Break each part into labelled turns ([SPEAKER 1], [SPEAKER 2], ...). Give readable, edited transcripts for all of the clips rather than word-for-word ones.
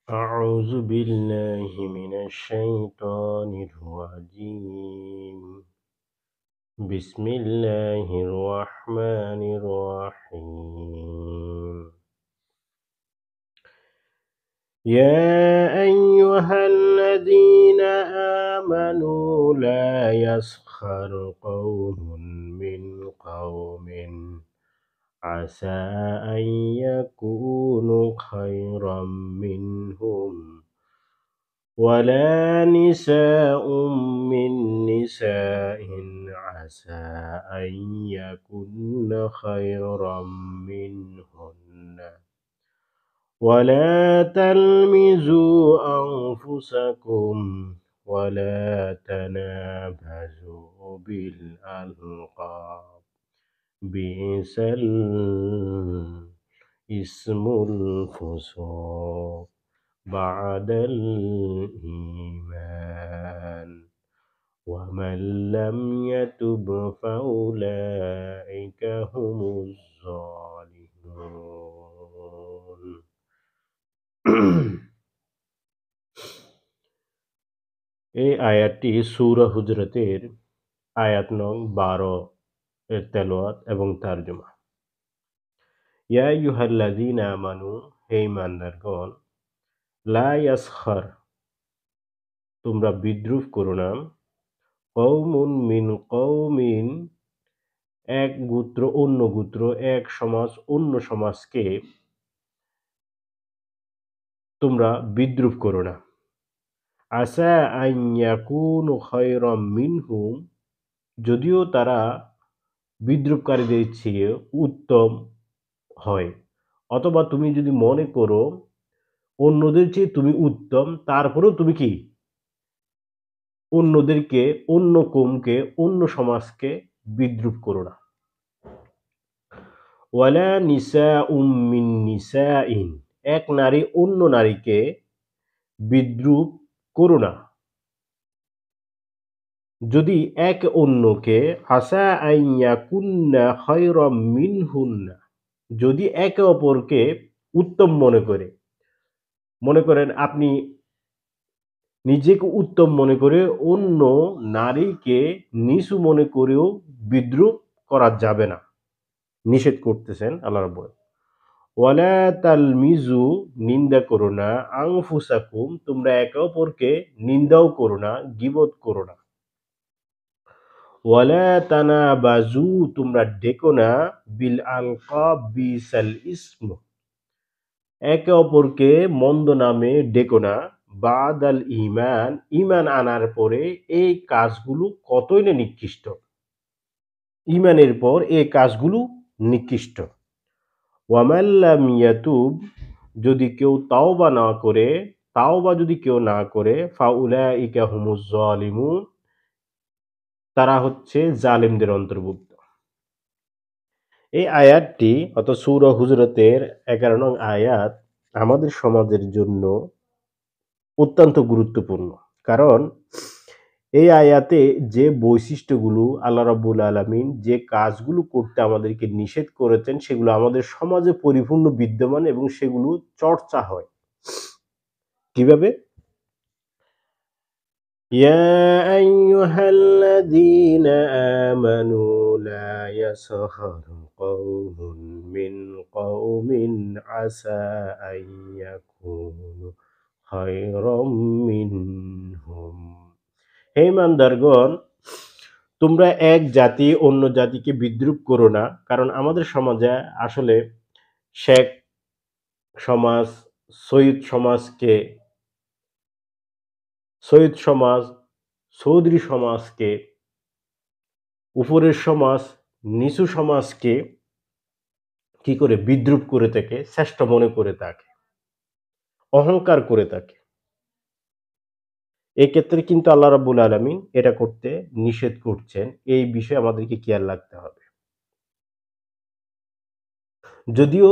[SPEAKER 1] أعوذ بالله من الشيطان الرجيم بسم الله الرحمن الرحيم يا أيها الذين آمنوا لا يسخر قوم من قوم عسى أن يكونوا خيرا منهم ولا نساء من نساء عسى أن يكن خيرا منهن ولا تلمزوا أنفسكم ولا تنابزوا بالألقاب بئس الاسم الفسوق بعد الإيمان ومن لم يتب فأولئك هم الظالمون এই আয়াতটি সূরা হুজরাতের আয়াত নং 12 এর তেলাওয়াত এবং তরজমা। ইয়া আইয়ুহাল্লাযীনা আমানু, হে ঈমানদারগণ, লা ইয়াসখার, তোমরা বিদ্রূপ করো না, কওমুন মিন কওমিন, এক গোত্র অন্য গোত্র, এক সমাজ অন্য সমাজকে তোমরা বিদ্রূপ করো না। আসা আন ইয়াকুনু খায়রাম মিনহুম, যদিও তারা বিদ্রূপকারীদের চেয়ে উত্তম হয়, অথবা তুমি যদি মনে করো অন্যদের চেয়ে তুমি উত্তম, তারপরেও তুমি কি অন্যদেরকে, অন্য কওমকে, অন্য সমাজকে বিদ্রূপ করো না। ওয়ালা নিসাউম মিন নিসাইন, এক নারী অন্য নারীকে বিদ্রূপ করো না। যদি এক অন্যকে আসা আন ইয়াকুন্না খায়রাম মিনহুন্না, যদি একে অপরকে উত্তম মনে করে, মনে করেন আপনি নিজেকে উত্তম মনে করে অন্য নারীকে নিচু মনে করেও বিদ্রূপ করা যাবে না, নিষেধ করতেছেন আল্লাহ রাব্বুল। ওয়ালা তালমিজু, নিন্দা করো না, আনফুসাকুম, তোমরা একে অপরকে নিন্দাও করো না, গীবত করো না। ওয়ালা তানাবাজু, তোমরা ডেকো না, বিল আলকাব, বিসাল ইসম, একে অপরকে মন্দ নামে ডেকো না, বাদাল ঈমান, ঈমান আনার পরে এই কাজগুলো কতই না নিকৃষ্ট, ঈমানের পর এই কাজগুলো নিকৃষ্ট। ওয়ামান লাম ইয়াতুব, যদি কেউ তাওবা না করে, তাওবা যদি কেউ না করে, ফাউলাইকা হুমুজ জালিমুন, তারা হচ্ছে জালিমদের অন্তর্ভুক্ত। এই আয়াতটি অর্থাৎ সূরা হুজরাতের 11 নং আয়াত আমাদের সমাজের জন্য অত্যন্ত গুরুত্বপূর্ণ। কারণ এই আয়াতে যে বৈশিষ্ট্যগুলো আল্লাহ রাব্বুল আলামিন যে কাজগুলো করতে আমাদেরকে নিষেধ করেছেন সেগুলো আমাদের সমাজে পরিপূর্ণ বিদ্যমান এবং সেগুলো চর্চা হয়। কিভাবে? ইয়া আইয়ুহাল্লাযীনা আমানু লা ইয়াসখার কওমুন মিন কওমিন আসা আন ইয়াকুনু খায়রাম মিনহুম, হে ঈমানদারগণ, তোমরা এক জাতি অন্য জাতিকে বিদ্রূপ করো না। কারণ আমাদের সমাজে আসলে শেখ সমাজ, সৈয়দ সমাজকে, সৈয়দ সমাজ, চৌধুরী সমাজকে, উপরের সমাজ নিচু সমাজকে কি করে বিদ্রূপ করে থাকে, শ্রেষ্ঠ মনে করে থাকে, অহংকার করে থাকে। এক্ষেত্রে কিন্তু আল্লাহ রাব্বুল আলামিন এটা করতে নিষেধ করছেন। এই বিষয়ে আমাদেরকে খেয়াল রাখতে হবে। যদিও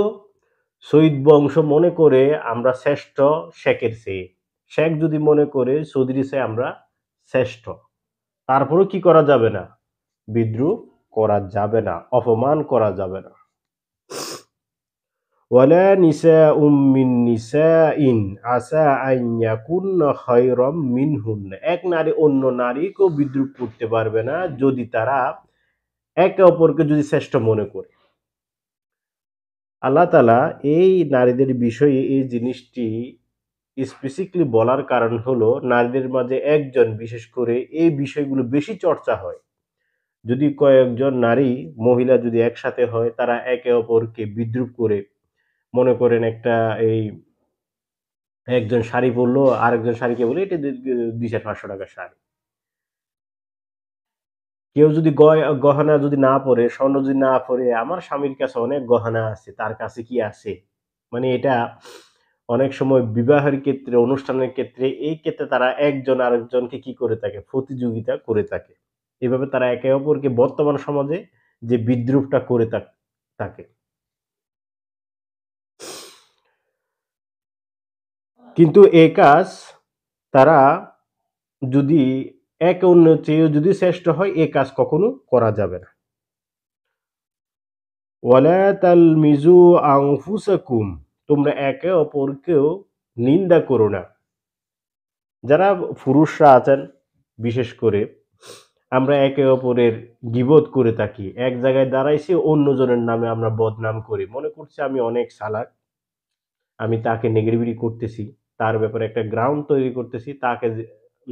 [SPEAKER 1] সৈয়দ বংশ মনে করে আমরা শ্রেষ্ঠ শেখের চেয়ে, শেখ যদি মনে করে চৌধুরীর চেয়ে আমরা শ্রেষ্ঠ, তারপরেও কি করা যাবে না? বিদ্রূপ করা যাবে না, অপমান করা যাবে না। ওয়ালা নিসাউম মিন নিসাইন আসা আন ইয়াকুন্না খায়রাম মিনহুন্না। এক নারী অন্য নারীকেও বিদ্রূপ করতে পারবে না যদি তারা একে অপরকে যদি শ্রেষ্ঠ মনে করে। আল্লাহ তাআলা এই নারীদের বিষয়ে এই জিনিসটি স্পেসিফিকলি বলার কারণ হলো নারীদের মাঝে একজন বিশেষ করে এই বিষয়গুলো বেশি চর্চা হয়। যদি কয়েকজন নারী মহিলা যদি একসাথে হয় তারা একে অপরকে বিদ্রূপ করে, মনে করেন একটা এই একজন শাড়ি পরলো, আরেকজন শাড়িকে বলে এটা ২-৫০০ টাকার শাড়ি। কেউ যদি গহনা যদি না পরে, স্বর্ণ যদি না পরে, আমার স্বামীর কাছে অনেক গহনা আছে, তার কাছে কি আছে? মানে এটা অনেক সময় বিবাহের ক্ষেত্রে, অনুষ্ঠানের ক্ষেত্রে, এই ক্ষেত্রে তারা একজন আরেকজনকে কি করে থাকে? প্রতিযোগিতা করে থাকে। এভাবে তারা একে অপরকে বর্তমান সমাজে যে বিদ্রূপটা করে থাকে। কিন্তু এ কাজ তারা যদি একে অন্যের চেয়েও যদি শ্রেষ্ঠ হয়, এ কাজ কখনো করা যাবে না। ওয়ালা তালমিজু আনফুসাকুম, তোমরা একে অপরকেও নিন্দা করো না। যারা পুরুষরা আছেন বিশেষ করে আমরা একে অপরের গীবত করে থাকি। এক জায়গায় দাঁড়াইছি অন্যজনের নামে আমরা বদনাম করি। মনে করছি আমি অনেক চালাক। আমি তাকে নেগেটিভিটি করতেছি। তার ব্যাপারে একটা গ্রাউন্ড তৈরি করতেছি তাকে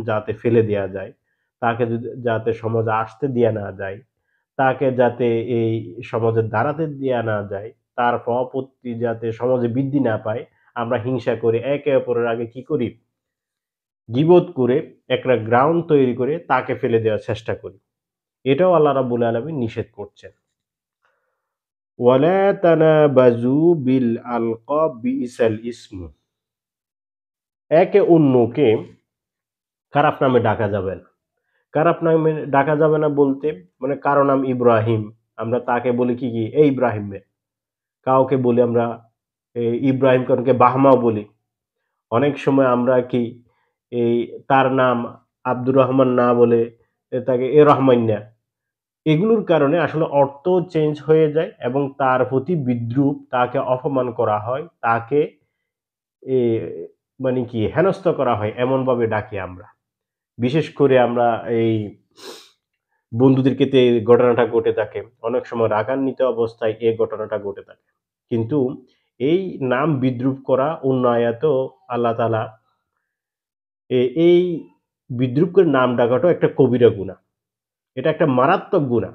[SPEAKER 1] যাতে ফেলে দেয়া যায়। তাকে যাতে সমাজে আসতে দেয়া না যায়। তাকে যাতে এই সমাজে দাঁড়াতে দেয়া না যায়। তার প্রভাব-প্রতিপত্তি যাতে সমাজে বৃদ্ধি না পায়। আমরা হিংসা করে একে অপরের আগে কি করি? গীবত করে একটা গ্রাউন্ড তৈরি করে তাকে ফেলে দেওয়ার চেষ্টা করি। এটাও আল্লাহ রাব্বুল আলামিন নিষেধ করছেন। ওয়ালা তানাবাজু বিল আলকাব বিইসাল ইসমু, একে অন্যকে খারাপ নামে ডাকা যাবে না। খারাপ নামে ডাকা যাবে না বলতে মানে কারো নাম ইব্রাহিম, আমরা তাকে বলি কি, "এই ইব্রাহিম রে।" কাউকে বলি আমরা ইব্রাহিম কাউকে বাহমাও বলি। অনেক সময় আমরা কি এই তার নাম আব্দুর রহমান না বলে তাকে এ রহমান্যা। এগুলোর কারণে আসলে অর্থ চেঞ্জ হয়ে যায় এবং তার প্রতি বিদ্রূপ, তাকে অপমান করা হয়, তাকে এ মানে কি হেনস্থা করা হয় এমনভাবে ডাকি আমরা। বিশেষ করে আমরা এই বন্ধুদের ক্ষেত্রে এই ঘটনাটা ঘটে থাকে। অনেক সময় রাগান্বিত অবস্থায় এই ঘটনাটা ঘটে থাকে। কিন্তু এই নাম বিদ্রূপ করা অন্য আয়াতেও আল্লাহ তাআলা এই বিদ্রূপ করে নাম ডাকাটাও একটা কবিরা গুনাহ। এটা একটা মারাত্মক গুনাহ।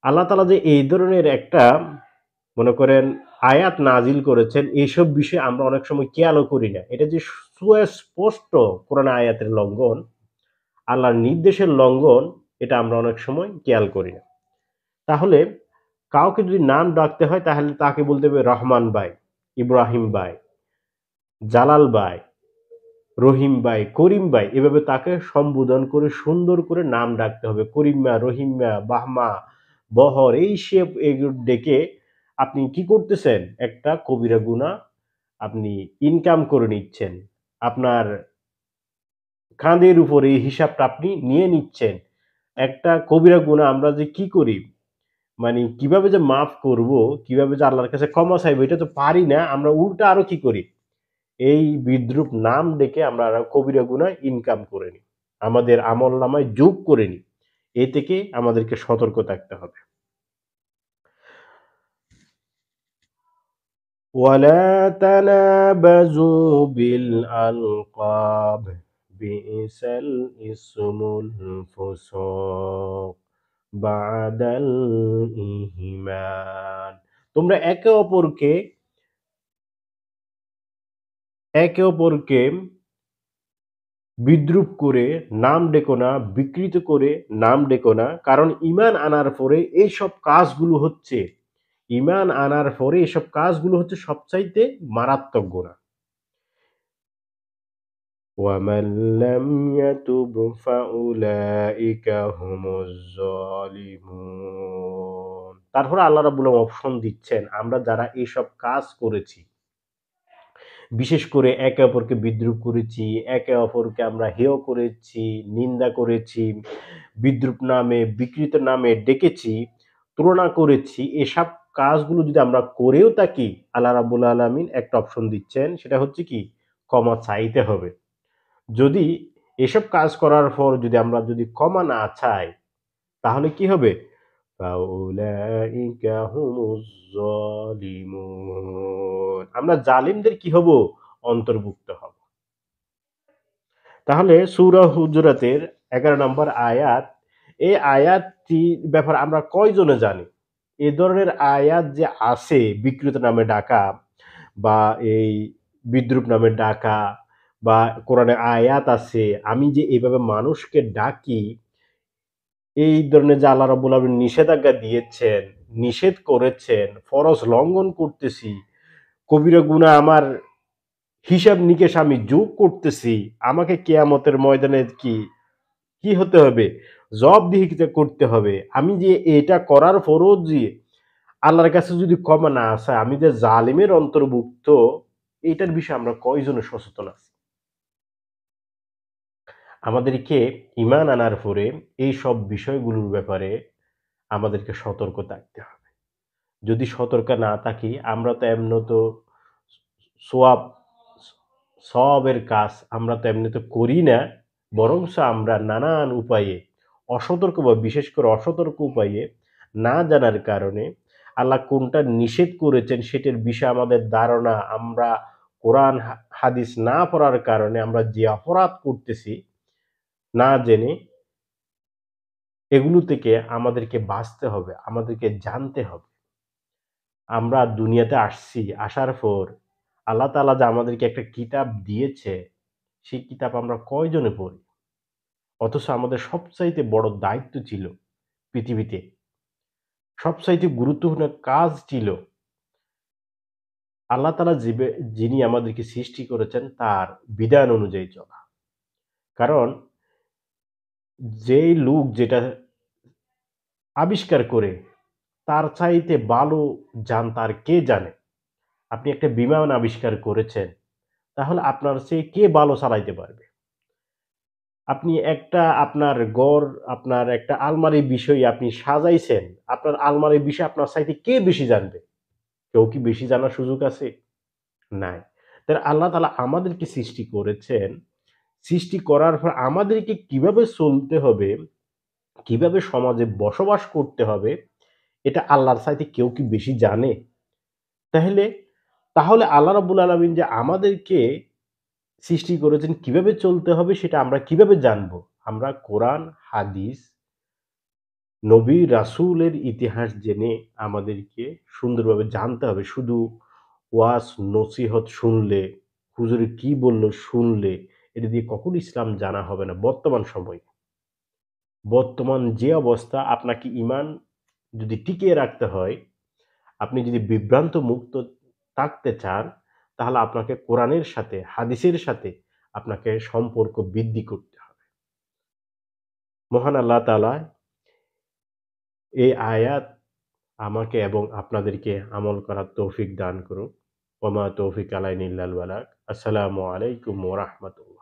[SPEAKER 1] আল্লাহ তাআলা যে এই ধরনের একটা মনে করেন আয়াত নাজিল করেছেন, এইসব বিষয়ে আমরা অনেক সময় খেয়ালও করি না। এটা যে সুস্পষ্ট কোরআন আয়াতের লঙ্ঘন, আল্লাহর নির্দেশের লঙ্ঘন, এটা আমরা অনেক সময় খেয়াল করি না। তাহলে কাউকে যদি নাম ডাকতে হয় তাহলে তাকে বলতে হবে রহমান ভাই, ইব্রাহিম ভাই, জালাল ভাই, রহিম ভাই, করিম ভাই এভাবে তাকে সম্বোধন করে সুন্দর করে নাম ডাকতে হবে। করিম মিয়া, রহিম মিয়া, বাহমা, বহর এই সে এগুলো ডেকে আপনি কি করতেছেন? একটা কবিরা গুনাহ আপনি ইনকাম করে নিচ্ছেন। আপনার কাঁধের উপরে এই হিসাবটা আপনি নিয়ে নিচ্ছেন। একটা কবিরা গুনাহ আমরা যে কি করি? মানে কিভাবে যে মাফ করব, কিভাবে যে আল্লাহর কাছে ক্ষমা চাইবো এটা তো পারি না। আমরা উল্টা আরো কি করি? এই বিদ্রূপ নাম ডেকে আমরা আরো কবিরা গুনাহ ইনকাম করে নিই। আমাদের আমলনামায় যোগ করে নিই। এ থেকে আমাদেরকে সতর্ক থাকতে হবে। ولا تنابزوا بالألقاب بئس الاسم الفسوق بعد الإيمان। তোমরা একে অপরকে বিদ্রূপ করে নাম ডেকো না, বিকৃত করে নাম ডেকো না। কারণ ঈমান আনার পরে এসব কাজগুলো হচ্ছে সবচাইতে মারাত্মক গুনাহ। وَمَن لَّمْ يَتُبْ فَأُولَٰئِكَ هُمُ الظَّالِمُونَ। তারপরে আল্লাহ রাব্বুল আলামিন অপশন দিচ্ছেন, আমরা যারা এসব কাজ করেছি, বিশেষ করে একে অপরকে বিদ্রূপ করেছি, একে অপরকে আমরা হেয় করেছি, নিন্দা করেছি, বিদ্রূপ নামে, বিকৃত নামে ডেকেছি, তুলনা করেছি, এসব কাজগুলো যদি আমরা করেও থাকি, আল্লাহ রাব্বুল আলামিন একটা অপশন দিচ্ছেন, সেটা হচ্ছে কি? ক্ষমা চাইতে হবে। যদি এসব কাজ করার পর যদি আমরা ক্ষমা না চাই, তাহলে কি হবে? ফাউলাইকা হুমুজ জালিমুন। আমরা জালিমদের কি হব? অন্তর্ভুক্ত হব। তাহলে সূরা হুজুরাতের ১১ নম্বর আয়াত, এই আয়াতটির ব্যাপারে আমরা কয়জনে জানি? এ ধরনের আয়াত যে আছে বিকৃত নামে ডাকা বা এই বিদ্রূপ নামে ডাকা বা কোরআনে আয়াত আছে, আমি যে এভাবে মানুষকে ডাকি, এই ধরনের যে আল্লাহ রাব্বুল আলামিন নিষেধাজ্ঞা দিয়েছেন, নিষেধ করেছেন, ফরজ লঙ্ঘন করতেছি, কবিরা গুনাহ আমার হিসাব নিকেশ আমি যোগ করতেছি, আমাকে কিয়ামতের ময়দানে কি হতে হবে? জবাবদিহিতা করতে হবে। আমি যে এটা করার পরও যে আল্লাহর কাছে যদি ক্ষমা না চাই, আমি যে জালিমের অন্তর্ভুক্ত, এইটার বিষয়ে আমরা কয়জনে সচেতন আছি? আমাদেরকে ঈমান আনার পরে এইসব বিষয়গুলোর ব্যাপারে আমাদেরকে সতর্ক থাকতে হবে। যদি সতর্ক না থাকি, আমরা তো এমনত সোয়াব সওয়াবের কাজ আমরা তো এমনিতে করি না। বরঞ্চ আমরা নানান উপায়ে অসতর্ক বা বিশেষ করে অসতর্ক উপায়ে না জানার কারণে আল্লাহ কোনটা নিষেধ করেছেন সেটার বিষয়ে আমাদের ধারণা, আমরা কোরআন হাদিস না পড়ার কারণে আমরা যে অপরাধ করতেছি না জেনে, এগুলো থেকে আমাদেরকে বাঁচতে হবে, আমাদেরকে জানতে হবে। আমরা দুনিয়াতে আসছি, আসার পর আল্লাহ তাআলা যে আমাদেরকে একটা কিতাব দিয়েছে, সেই কিতাব আমরা কয়জনে পড়ি? অথচ আমাদের সবচাইতে বড় দায়িত্ব ছিল পৃথিবীতে, সবচাইতে গুরুত্বপূর্ণ কাজ ছিল আল্লাহ তাআলা যিনি আমাদেরকে সৃষ্টি করেছেন তার বিধান অনুযায়ী চলা। কারণ যেই লোক যেটা আবিষ্কার করে তার চাইতে ভালো তার কে জানে? আপনি একটা বিমান আবিষ্কার করেছেন, তাহলে আপনার চেয়ে কে ভালো চালাইতে পারবে? আপনি আপনার ঘর, আপনার একটা আলমারির বিষয় আপনি সাজাইছেন। আপনার আলমারির বিষয়ে আপনার চাইতে কে বেশি জানবে? কেউ কি বেশি জানার সুযোগ আছে? নাই। তাহলে আল্লাহ তাআলা আমাদেরকে সৃষ্টি করেছেন। সৃষ্টি করার পর আমাদেরকে কিভাবে চলতে হবে, কিভাবে সমাজে বসবাস করতে হবে, এটা আল্লাহর চাইতে কেউ কি বেশি জানে? তাহলে তাহলে আল্লাহ রাব্বুল আলামিন যে আমাদেরকে সৃষ্টি করেছেন কিভাবে চলতে হবে সেটা আমরা কিভাবে জানবো? আমরা কোরআন, হাদিস, নবী রাসূলের ইতিহাস জেনে আমাদেরকে সুন্দরভাবে জানতে হবে। শুধু ওয়াজ নসিহত শুনলে, হুজুরে কি বলল শুনলে, এটা দিয়ে কখনো ইসলাম জানা হবে না বর্তমান সময়ে। বর্তমান যে অবস্থা, আপনাকে ঈমান যদি টিকিয়ে রাখতে হয়, আপনি যদি বিভ্রান্ত মুক্ত থাকতে চান, তাহলে আপনাকে কোরআনের সাথে, হাদিসের সাথে আপনাকে সম্পর্ক বৃদ্ধি করতে হবে। মহান আল্লাহ তাআলা এই আয়াত আমাকে এবং আপনাদেরকে আমল করার তৌফিক দান করুন। ওয়া মা তৌফিক আলাইনা ইল্লাল বালাগ। আসসালামু আলাইকুম ওয়া রাহমাতুল্লাহ।